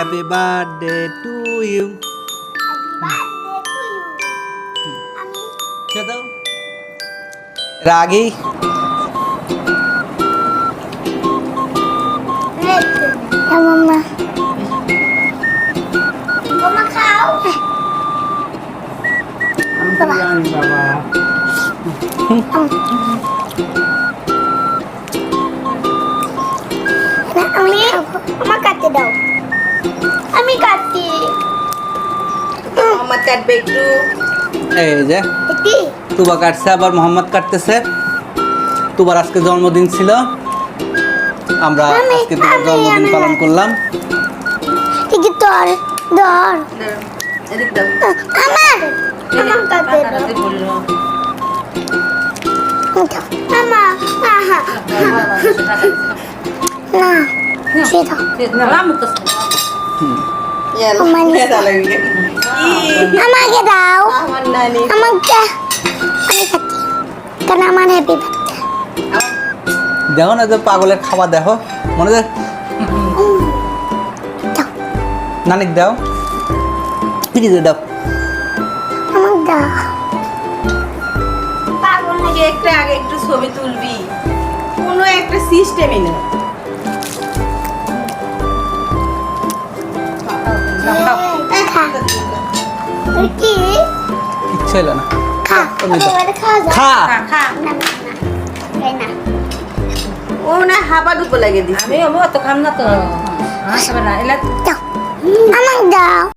Happy birthday to you. রাগি মামা মামা খাও আমি আমার কাটতে দাও আমি কাটছি মোহাম্মদ কাটবে একটু। এই যে কি তুবা কাটছে, আবার মোহাম্মদ কাটতেছে। তুবার আজকে জন্মদিন ছিল, আমরা আজকে তুবার জন্মদিন পালন করলাম। ঠিক তোর ধর এদিক দাও। আমার আমার কাটতে দাও কাটাতে বললো। মামা আহা না সেটা আমাকে দাও আমার নানি আমাকে আমি খাচ্ছি কারণ আমার হ্যাপি বার্থডে দেখো না যে পাগলের খাবার দেখো, মনে যায় দাও নানিক দাও, ফ্রিজে দাও। আমাকে দাও পাগল নাকি একটা আগে একটু ছবি তুলবি, কোনো একটা সিস্টেমই নেই। খা কি ইচ্ছে হলো না, খা আমি দাও। এবারে খাওয়া যাক খা খা না না খাই না ও না হাবা দুপো লাগে দিস। আমি অত খাম না তো। দাও আমাকে দাও